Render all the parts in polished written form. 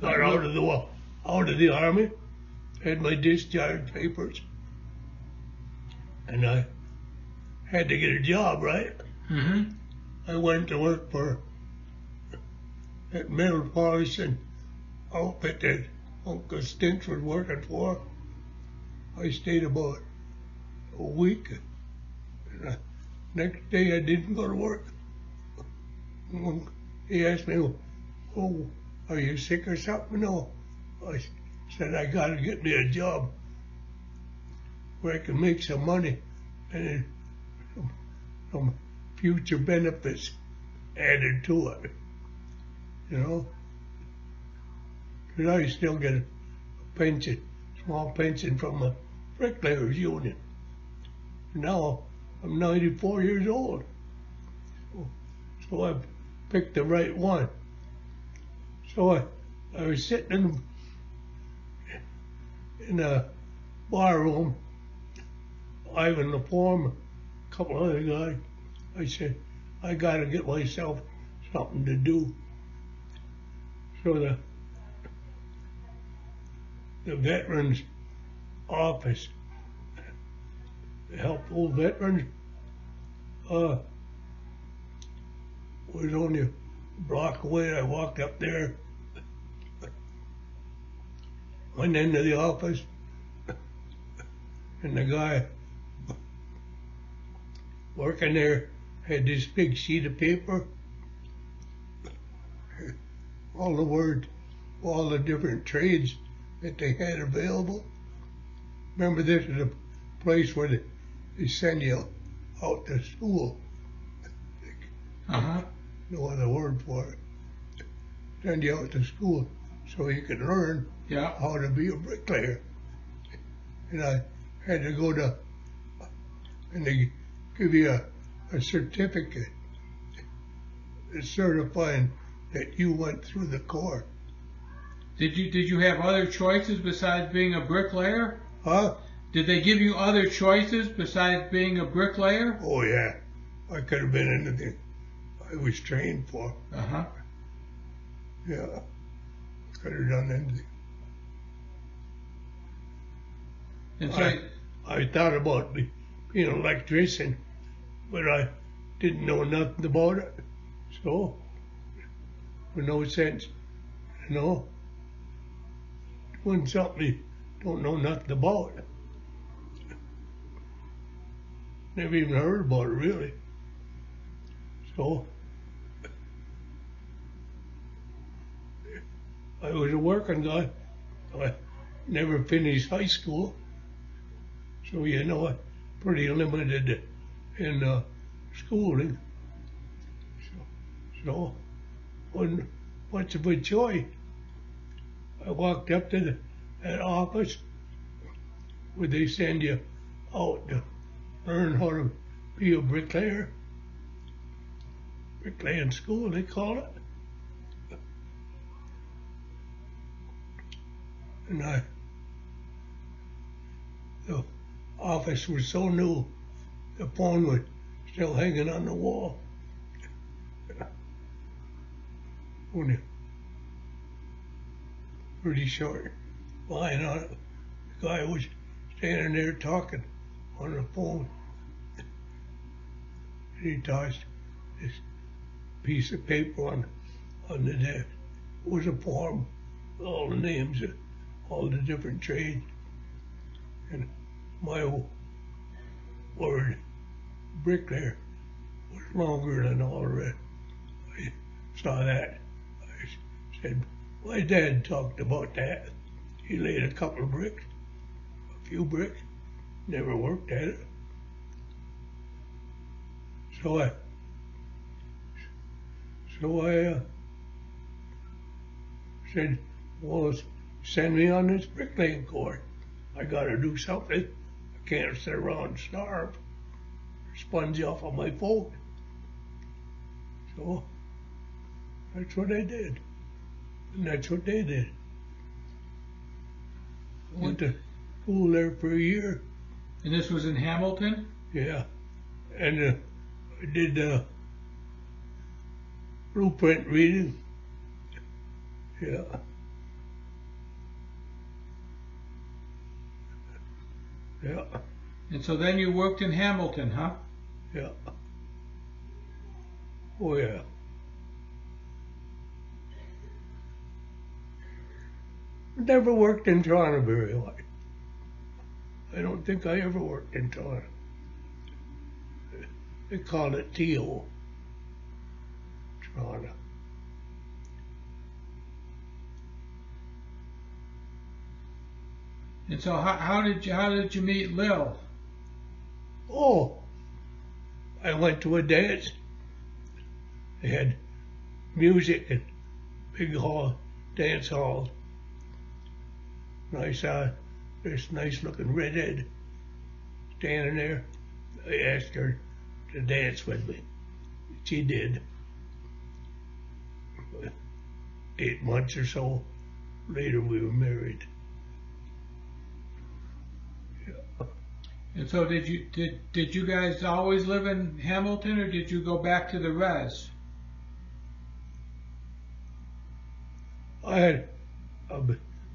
got out of the army, had my discharge papers, and I had to get a job, right? Mm-hmm. I went to work for that metal polishing outfit that Uncle Stinks was working for. I stayed about a week, and the next day I didn't go to work. He asked me, "Oh, are you sick or something?" No. I said, "I gotta get me a job where I can make some money and some future benefits added to it, you know." Because I still get a pension, small pension from the Bricklayers Union. Now I'm 94 years old, so I picked the right one. So I was sitting in a bar room, Ivan the foreman, a couple other guys. I said, I gotta get myself something to do. So the veterans office, to help old veterans, was only a block away. I walked up there, went into the office, and the guy working there had this big sheet of paper, all the words, all the different trades that they had available. Remember, this is a place where they send you out to school. No other word for it. Send you out to school so you can learn how to be a bricklayer. And I had to go to, and they give you a certificate certifying that you went through the course. Did you have other choices besides being a bricklayer? Huh? Did they give you other choices besides being a bricklayer? Oh yeah, I could have been anything I was trained for. Yeah, could have done anything. And so I thought about being an electrician, but I didn't know nothing about it. So, with no sense, you know, doing something you don't know nothing about. Never even heard about it, really. So, I was a working guy. I never finished high school. So, you know, I'm pretty limited in schooling. So, wasn't much of a choice. I walked up to that office where they send you out to learn how to be a bricklayer. Bricklaying school, they call it. And the office was so new, the phone was still hanging on the wall. Only pretty short line on it. The guy was standing there talking on the phone. And he tossed this piece of paper on the desk. It was a form with all the names of all the different trades. And my word, bricklayer, was longer than all the rest. I saw that. I said, my dad talked about that. He laid a couple of bricks, a few bricks, never worked at it. So I said, well, send me on this bricklaying course. I gotta do something. I can't sit around and starve, sponge off of my folk. So that's what I did. And that's what they did. I went to school there for a year. And this was in Hamilton? Yeah. And I did blueprint reading. Yeah. Yeah. And so then you worked in Hamilton, huh? Yeah. Oh yeah. Never worked in Toronto very much. I don't think I ever worked in Toronto. They called it T.O. Toronto. And so how did you meet Lil? Oh, I went to a dance. They had music in big hall, dance halls. And I saw this nice looking redhead standing there. I asked her to dance with me. She did. 8 months or so later we were married. Yeah. And so did you guys always live in Hamilton, or did you go back to the res? I had a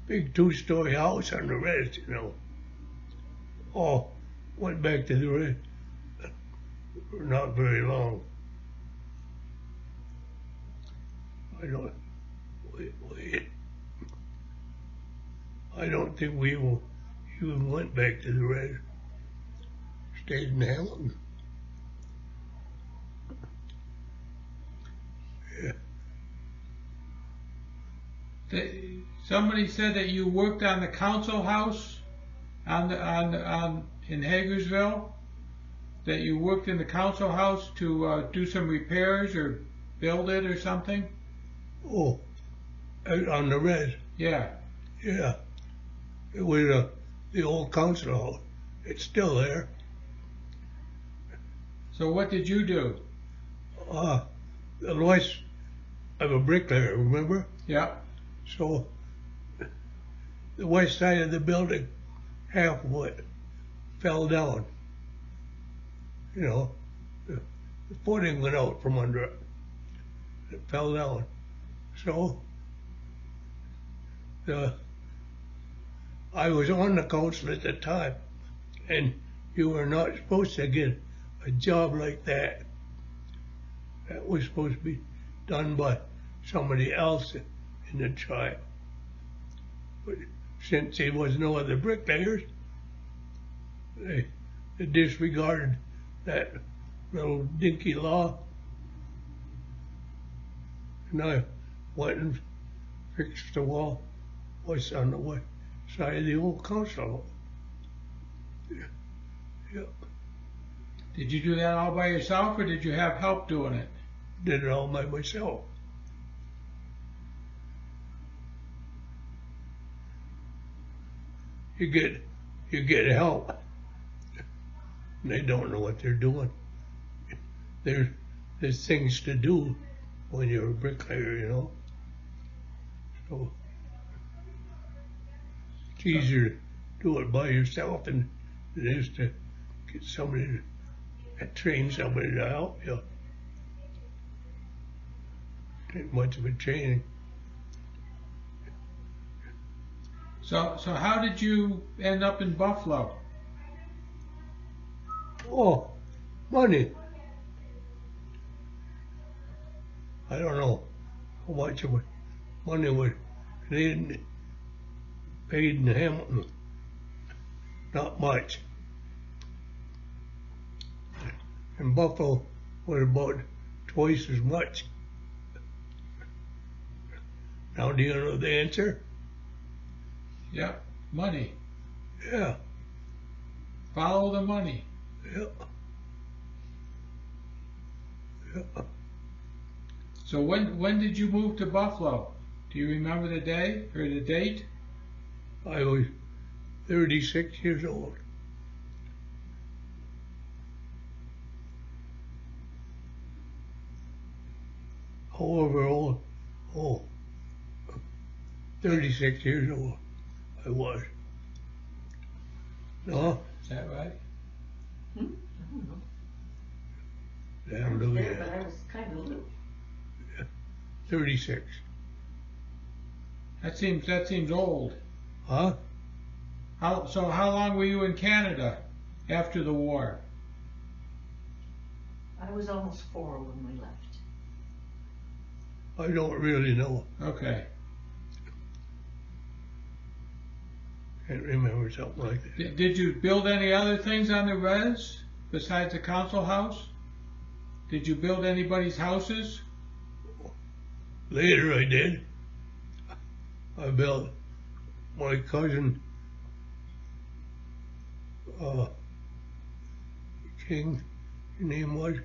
big 2-story house on the res, you know. Oh, went back to the res for not very long. I don't wait. I don't think we even went back to the res. Stayed in Hamilton. Yeah. Somebody said that you worked on the council house in Hagersville. That you worked in the council house to do some repairs or build it or something. Oh, out on the res. Yeah. Yeah. It was the old council hall. It's still there. So what did you do? The west, I'm a bricklayer, remember? Yeah. So the west side of the building, half of it fell down. You know, the footing went out from under it. It fell down. So I was on the council at the time, and you were not supposed to get a job like that. That was supposed to be done by somebody else in the tribe. But since there was no other bricklayers, they disregarded that little dinky law. And I went and fixed the wall. Was on the west side of the old council hall. Yeah. Yeah. Did you do that all by yourself, or did you have help doing it? Did it all by myself. You get help. They don't know what they're doing. There's things to do when you're a bricklayer, you know. So it's easier to do it by yourself than it is to get somebody to train somebody to help you. Ain't much of a training. So how did you end up in Buffalo? Oh, money. I don't know how much of money was paid in Hamilton. Not much. In Buffalo was about twice as much. Now do you know the answer? Yeah, money. Yeah. Follow the money. Yeah. Yeah. So when did you move to Buffalo? Do you remember the day or the date? I was 36 years old. However old, 36 years old I was. No? Is that right? I don't know. Damn, I was look there, at but that. I was kind of little. 36. That seems old. Huh? So how long were you in Canada after the war? I was almost 4 when we left. I don't really know. Okay. Can't remember something like that. Did you build any other things on the res besides the council house? Did you build anybody's houses? Later I did. I built my cousin King, his name was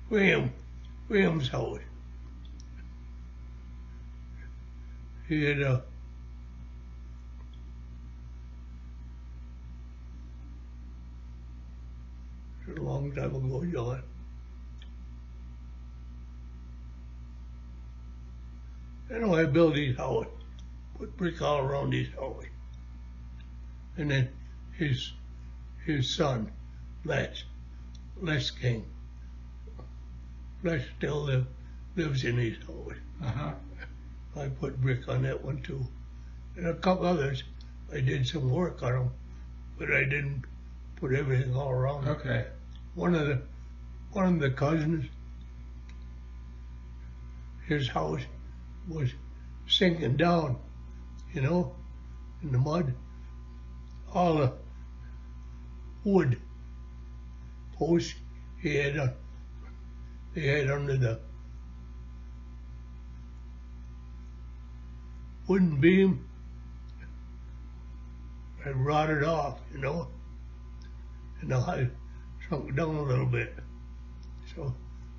William's house. He had a long time ago, John. Anyway, I built his house, put brick all around his house. And then his son, Les King, Les still lives in his house. Uh-huh. I put brick on that one too. And a couple others, I did some work on them, but I didn't put everything all around. Okay. One of the cousins, his house was sinking down, you know, in the mud. All the wood posts he had under the wooden beam had rotted off, you know, and I shrunk down a little bit. So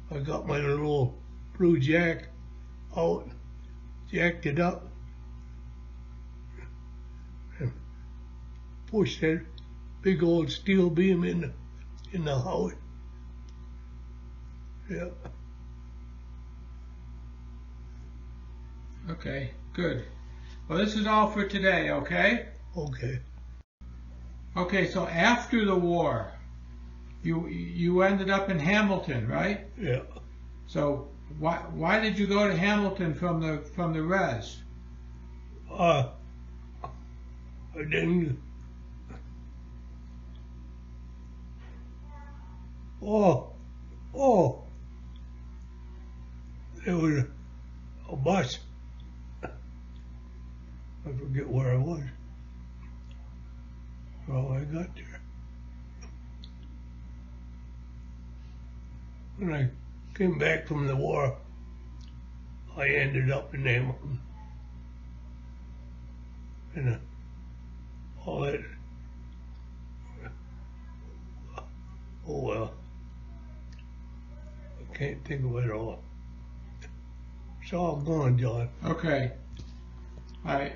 I got my little blue jack out, jacked it up, and pushed that big old steel beam in the house. Yeah. Okay, good. Well, this is all for today, okay? Okay. Okay, so after the war, you ended up in Hamilton, right? Yeah. So why did you go to Hamilton from the res? I didn't. Oh. There was a bus. I forget where I was. How I got there. When I came back from the war, I ended up in Hamilton. And all that. Oh well. I can't think of it all. It's all gone, John. Okay. All right.